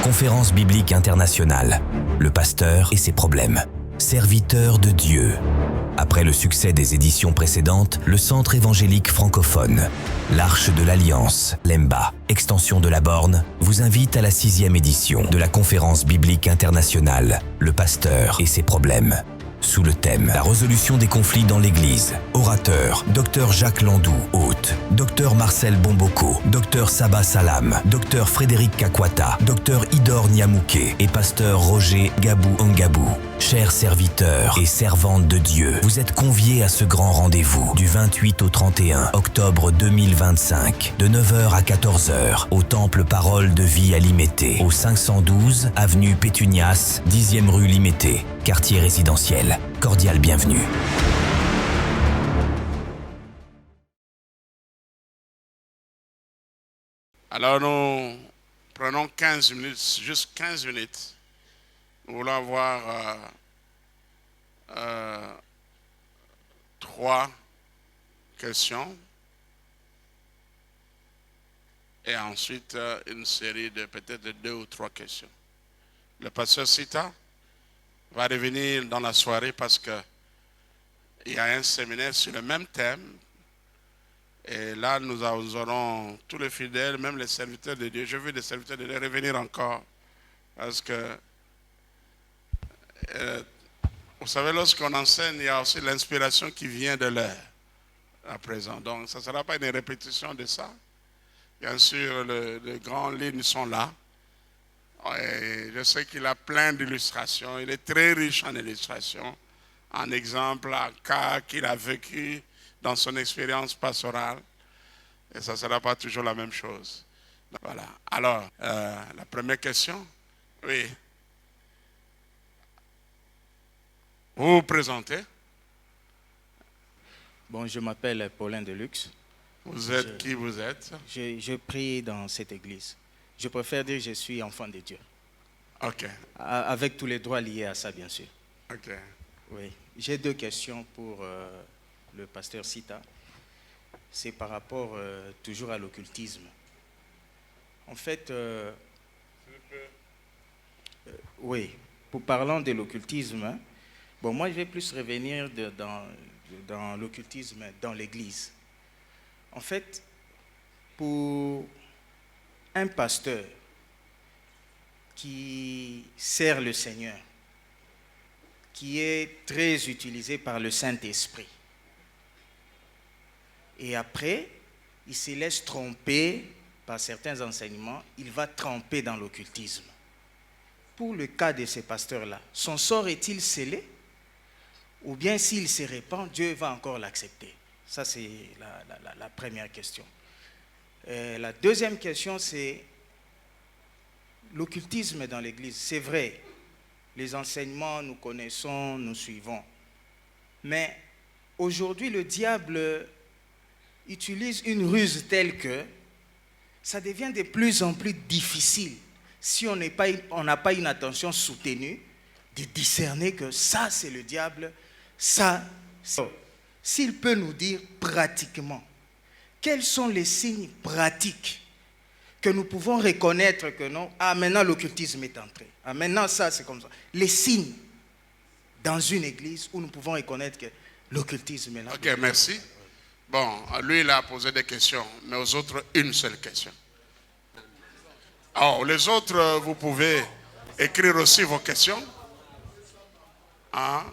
Conférence biblique internationale, le pasteur et ses problèmes. Serviteur de Dieu. Après le succès des éditions précédentes, le Centre évangélique francophone, l'Arche de l'Alliance, l'EMBA, extension de la Borne, vous invite à la 6e édition de la Conférence biblique internationale, le pasteur et ses problèmes. Sous le thème « La résolution des conflits dans l'Église », orateur, Dr Jacques Landou, hôte, Dr Marcel Bomboko, Dr Saba Salam, Dr Frédéric Kakwata, Dr Idor Nyamouké et Pasteur Roger Gabou Ngabou. Chers serviteurs et servantes de Dieu, vous êtes conviés à ce grand rendez-vous du 28 au 31 octobre 2025, de 9h à 14h, au Temple Parole de Vie à Limété, au 512 avenue Pétunias, 10e rue Limété, quartier résidentiel. Cordial bienvenue. Alors nous prenons 15 minutes, juste 15 minutes. Nous voulons avoir 3 questions et ensuite une série de peut-être 2 ou 3 questions. Le pasteur Sita va revenir dans la soirée parce que il y a un séminaire sur le même thème. Et là, nous aurons tous les fidèles, même les serviteurs de Dieu. Je veux des serviteurs de Dieu revenir encore parce que vous savez, lorsqu'on enseigne, il y a aussi l'inspiration qui vient de l'heure à présent. Donc, ça ne sera pas une répétition de ça. Bien sûr, les grands lignes sont là. Et je sais qu'il a plein d'illustrations. Il est très riche en illustrations, en exemples, en cas qu'il a vécu dans son expérience pastorale. Et ça ne sera pas toujours la même chose. Voilà. Alors, la première question. Oui. Vous vous présentez? Bon, je m'appelle Paulin Deluxe. Vous êtes qui vous êtes? Je prie dans cette église. Je préfère dire que je suis enfant de Dieu. Ok. Avec tous les droits liés à ça, bien sûr. Ok. Oui. J'ai 2 questions pour le pasteur Sita. C'est par rapport toujours à l'occultisme. En fait, oui, parlant de l'occultisme, hein, bon, moi je vais plus revenir dans l'occultisme dans l'église. En fait, pour un pasteur qui sert le Seigneur, qui est très utilisé par le Saint-Esprit, et après, il se laisse tromper par certains enseignements, il va tremper dans l'occultisme. Pour le cas de ces pasteurs-là, son sort est-il scellé? Ou bien s'il se répand, Dieu va encore l'accepter? Ça, c'est la première question. La deuxième question, c'est l'occultisme dans l'Église. C'est vrai, les enseignements, nous connaissons, nous suivons. Mais aujourd'hui, le diable utilise une ruse telle que ça devient de plus en plus difficile, si on n'a pas une attention soutenue, de discerner que ça, c'est le diable, ça, c'est... S'il peut nous dire pratiquement, quels sont les signes pratiques que nous pouvons reconnaître que non, ah maintenant l'occultisme est entré, ah maintenant ça c'est comme ça. Les signes dans une église où nous pouvons reconnaître que l'occultisme est là. Ok, merci. Bon, lui il a posé des questions, mais aux autres une seule question. Alors les autres, vous pouvez écrire aussi vos questions. Hein?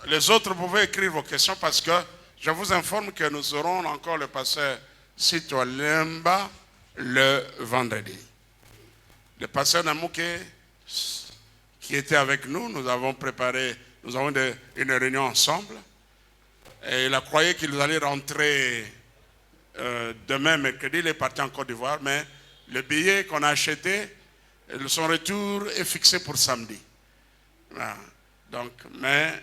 Les autres, vous pouvez écrire vos questions parce que je vous informe que nous aurons encore le pasteur Sito Lemba le vendredi. Le pasteur Namouké qui était avec nous, nous avons préparé, nous avons une réunion ensemble et il a croyé qu'il allait rentrer demain mercredi, il est parti en Côte d'Ivoire, mais le billet qu'on a acheté, son retour est fixé pour samedi. Voilà. Donc, mais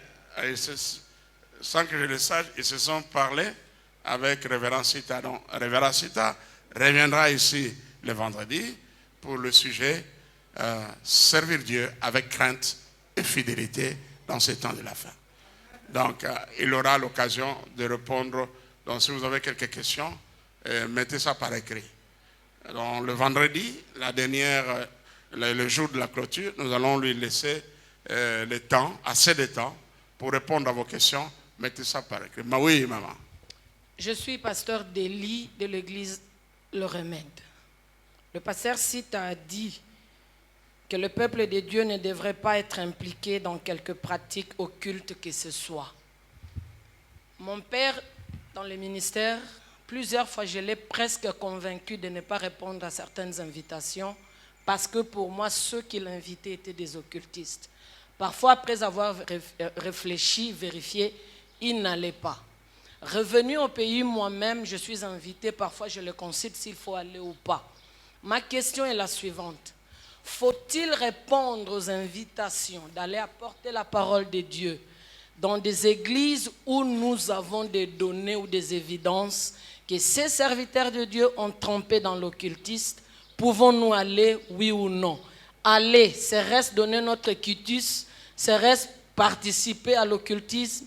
sans que je le sache, ils se sont parlé avec Révérend Sita. Donc, Révérend Sita reviendra ici le vendredi pour le sujet servir Dieu avec crainte et fidélité dans ces temps de la fin. Donc, il aura l'occasion de répondre. Donc, si vous avez quelques questions, mettez ça par écrit. Donc, le vendredi, la dernière le jour de la clôture, nous allons lui laisser le temps, assez de temps, pour répondre à vos questions. Mettez ça par écrit. Oui, maman. Je suis pasteur d'Élie de l'église Le Remède. Le pasteur Sita a dit que le peuple de Dieu ne devrait pas être impliqué dans quelque pratique occulte que ce soit. Mon père, dans le ministère, plusieurs fois, je l'ai presque convaincu de ne pas répondre à certaines invitations parce que pour moi, ceux qui l'invitaient étaient des occultistes. Parfois, après avoir réfléchi, vérifié, il n'allait pas. Revenu au pays moi-même, je suis invité, parfois je le consulte s'il faut aller ou pas. Ma question est la suivante. Faut-il répondre aux invitations d'aller apporter la parole de Dieu dans des églises où nous avons des données ou des évidences que ces serviteurs de Dieu ont trempé dans l'occultisme? Pouvons-nous aller, oui ou non? Aller, serait-ce donner notre quitus? Serait-ce participer à l'occultisme?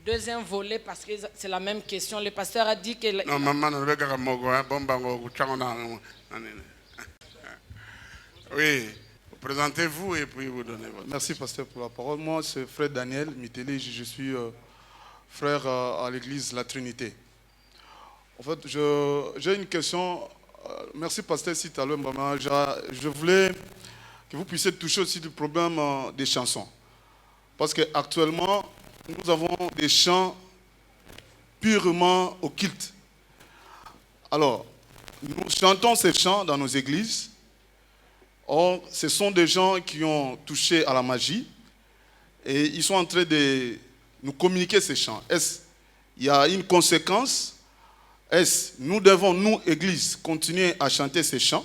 Deuxième volet, parce que c'est la même question. Le pasteur a dit que... Non, maman, oui, présentez-vous et puis vous donnez votre... Merci, pasteur, pour la parole. Moi, c'est frère Daniel Miteli. Je suis frère à l'église La Trinité. En fait, j'ai une question. Merci, pasteur Sita Mbama. Je voulais que vous puissiez toucher aussi le problème des chansons. Parce qu'actuellement, nous avons des chants purement occultes. Alors, nous chantons ces chants dans nos églises. Or, ce sont des gens qui ont touché à la magie et ils sont en train de nous communiquer ces chants. Est-ce qu'il y a une conséquence? Est-ce que nous devons, nous, Église, continuer à chanter ces chants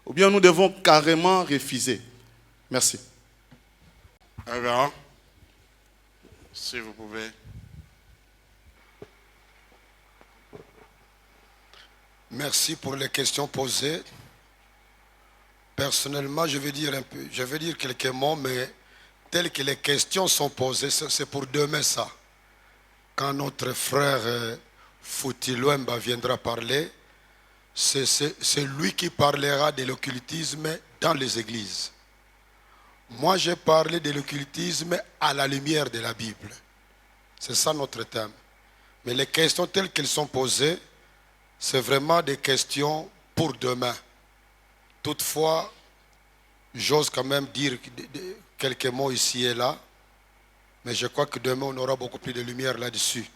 ou bien nous devons carrément refuser? Merci. Alors, si vous pouvez. Merci pour les questions posées. Personnellement, je vais dire quelques mots, mais telles que les questions sont posées, c'est pour demain ça. Quand notre frère Fouti Louemba viendra parler, c'est lui qui parlera de l'occultisme dans les églises. Moi, j'ai parlé de l'occultisme à la lumière de la Bible. C'est ça notre thème. Mais les questions telles qu'elles sont posées, c'est vraiment des questions pour demain. Toutefois, j'ose quand même dire quelques mots ici et là, mais je crois que demain, on aura beaucoup plus de lumière là-dessus.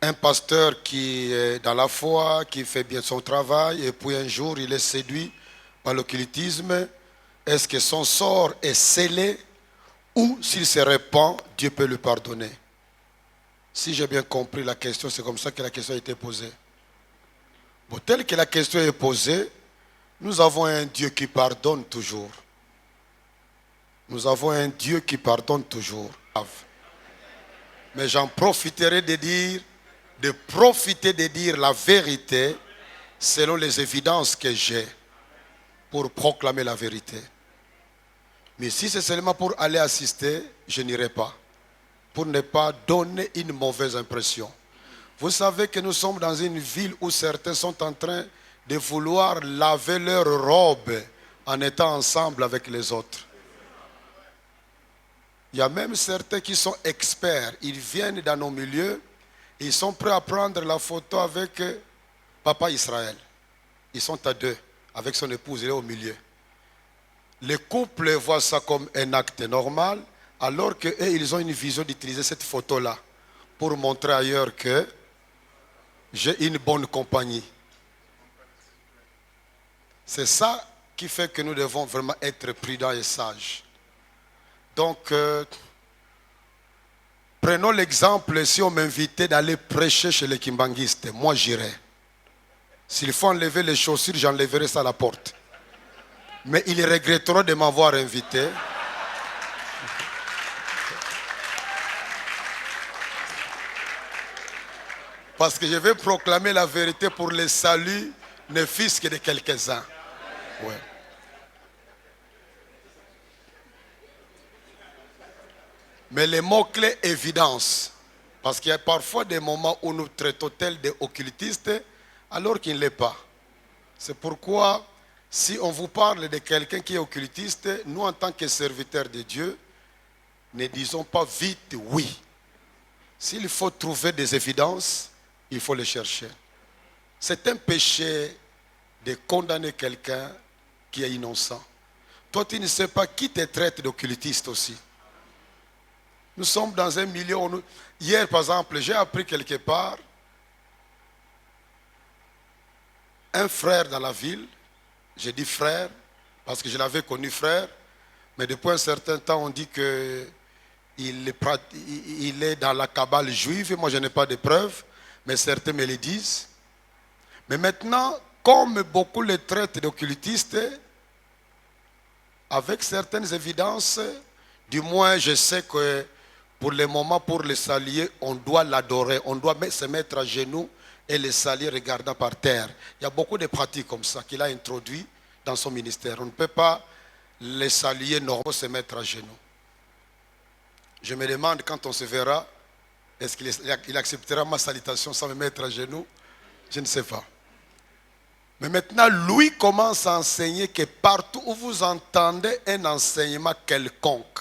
Un pasteur qui est dans la foi, qui fait bien son travail, et puis un jour, il est séduit par l'occultisme. Est-ce que son sort est scellé ou s'il se répand, Dieu peut lui pardonner? Si j'ai bien compris la question, c'est comme ça que la question a été posée. Bon, telle que la question est posée, nous avons un Dieu qui pardonne toujours. Nous avons un Dieu qui pardonne toujours. Mais j'en profiterai de profiter de dire la vérité selon les évidences que j'ai pour proclamer la vérité. Mais si c'est seulement pour aller assister, je n'irai pas. Pour ne pas donner une mauvaise impression. Vous savez que nous sommes dans une ville où certains sont en train de vouloir laver leurs robes en étant ensemble avec les autres. Il y a même certains qui sont experts. Ils viennent dans nos milieux, ils sont prêts à prendre la photo avec Papa Israël. Ils sont à deux, avec son épouse, il est au milieu. Les couples voient ça comme un acte normal, alors qu'eux, ils ont une vision d'utiliser cette photo-là pour montrer ailleurs que j'ai une bonne compagnie. C'est ça qui fait que nous devons vraiment être prudents et sages. Donc, prenons l'exemple, si on m'invitait d'aller prêcher chez les kimbanguistes, moi j'irai. S'il faut enlever les chaussures, j'enlèverai ça à la porte. Mais ils regretteront de m'avoir invité. Parce que je vais proclamer la vérité pour le salut, ne fût-ce que de quelques-uns. Ouais. Mais les mots-clés, évidence. Parce qu'il y a parfois des moments où nous traitons tel des occultistes alors qu'il ne l'est pas. C'est pourquoi Si on vous parle de quelqu'un qui est occultiste, nous en tant que serviteurs de Dieu, ne disons pas vite oui. S'il faut trouver des évidences, il faut les chercher. C'est un péché de condamner quelqu'un qui est innocent. Toi, tu ne sais pas qui te traite d'occultiste aussi. Nous sommes dans un milieu où Hier, par exemple, j'ai appris quelque part un frère dans la ville. J'ai dit frère parce que je l'avais connu frère. Mais depuis un certain temps, on dit qu'il est dans la cabale juive. Moi, je n'ai pas de preuves, mais certains me le disent. Mais maintenant, comme beaucoup le traitent d'occultiste, avec certaines évidences, du moins je sais que pour le moment, pour le saluer, on doit l'adorer. On doit se mettre à genoux et le saluer regardant par terre. Il y a beaucoup de pratiques comme ça qu'il a introduit dans son ministère. On ne peut pas le saluer normalement, se mettre à genoux. Je me demande quand on se verra, est-ce qu'il acceptera ma salutation sans me mettre à genoux? Je ne sais pas. Mais maintenant, lui commence à enseigner que partout où vous entendez un enseignement quelconque,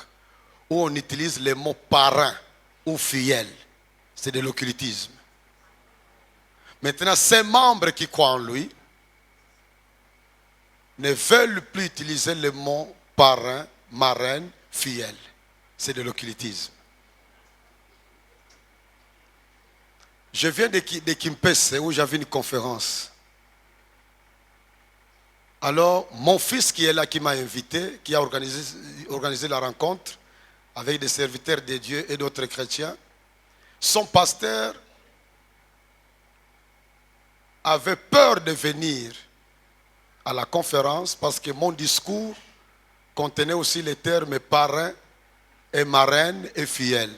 où on utilise les mots parrain ou fidèle, c'est de l'occultisme. Maintenant, ces membres qui croient en lui ne veulent plus utiliser les mots parrain, marraine, fidèle. C'est de l'occultisme. Je viens de Kimpese où j'avais une conférence. Alors, mon fils qui est là, qui m'a invité, qui a organisé la rencontre avec des serviteurs de Dieu et d'autres chrétiens, son pasteur avait peur de venir à la conférence parce que mon discours contenait aussi les termes parrain et marraine et fidèle.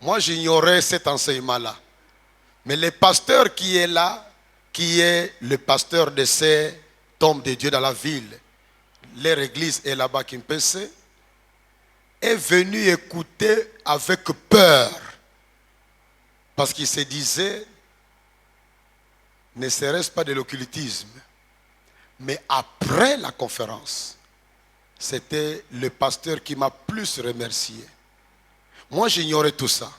Moi, j'ignorais cet enseignement-là. Mais le pasteur qui est là, qui est le pasteur de ces hommes de Dieu dans la ville, leur église est là-bas, Kimpese, est venu écouter avec peur. Parce qu'il se disait, ne serait-ce pas de l'occultisme. Mais après la conférence, c'était le pasteur qui m'a plus remercié. Moi, j'ignorais tout ça.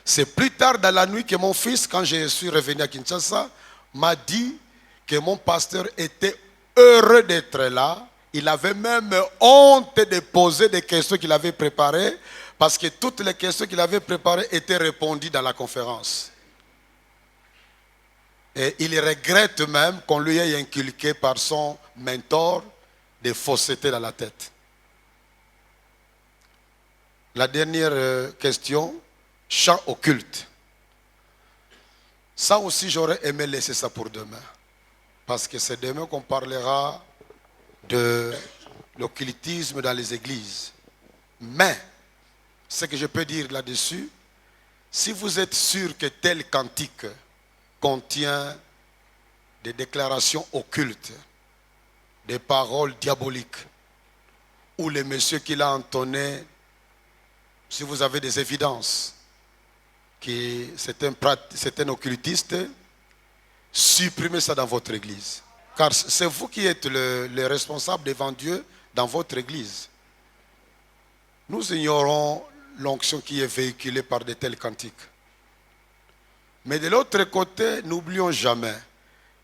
C'est plus tard dans la nuit que mon fils, quand je suis revenu à Kinshasa, m'a dit que mon pasteur était heureux d'être là. Il avait même honte de poser des questions qu'il avait préparées parce que toutes les questions qu'il avait préparées étaient répondues dans la conférence. Et il regrette même qu'on lui ait inculqué par son mentor des faussetés dans la tête. La dernière question, chant occulte. Ça aussi, j'aurais aimé laisser ça pour demain. Parce que c'est demain qu'on parlera de l'occultisme dans les églises. Mais, ce que je peux dire là-dessus, si vous êtes sûr que tel cantique contient des déclarations occultes, des paroles diaboliques, ou le monsieur qui l'a entonné, si vous avez des évidences que c'est un occultiste, supprimez ça dans votre église. Car c'est vous qui êtes le responsable devant Dieu dans votre église. Nous ignorons l'onction qui est véhiculée par de tels cantiques. Mais de l'autre côté, n'oublions jamais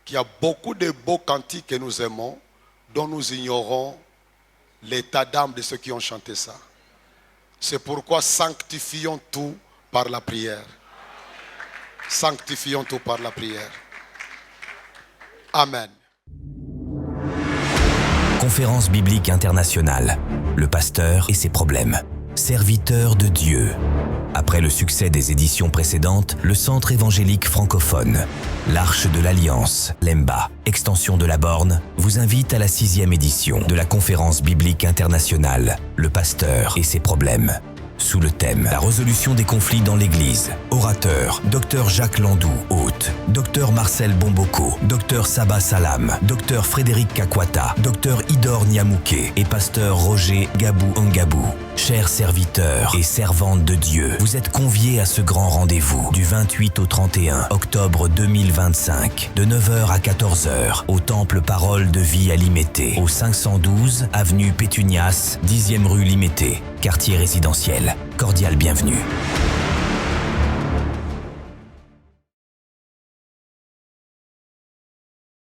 qu'il y a beaucoup de beaux cantiques que nous aimons, dont nous ignorons l'état d'âme de ceux qui ont chanté ça. C'est pourquoi sanctifions tout par la prière. Sanctifions tout par la prière. Amen. Conférence biblique internationale. Le pasteur et ses problèmes. Serviteur de Dieu. Après le succès des éditions précédentes, le Centre évangélique francophone, l'Arche de l'Alliance, l'EMBA, extension de la Borne, vous invite à la 6e édition de la Conférence biblique internationale, Le pasteur et ses problèmes. sous le thème « La résolution des conflits dans l'Église ». Orateurs, Dr Jacques Landou, hôte, Dr Marcel Bomboko, Dr Saba Salam, Dr Frédéric Kakwata, Dr Idor Nyamouké et Pasteur Roger Gabou Ngabou. Chers serviteurs et servantes de Dieu, vous êtes conviés à ce grand rendez-vous du 28 au 31 octobre 2025, de 9h à 14h, au Temple Parole de Vie à Limété, au 512 avenue Pétunias, 10e rue Limété, quartier résidentiel. Cordial bienvenue.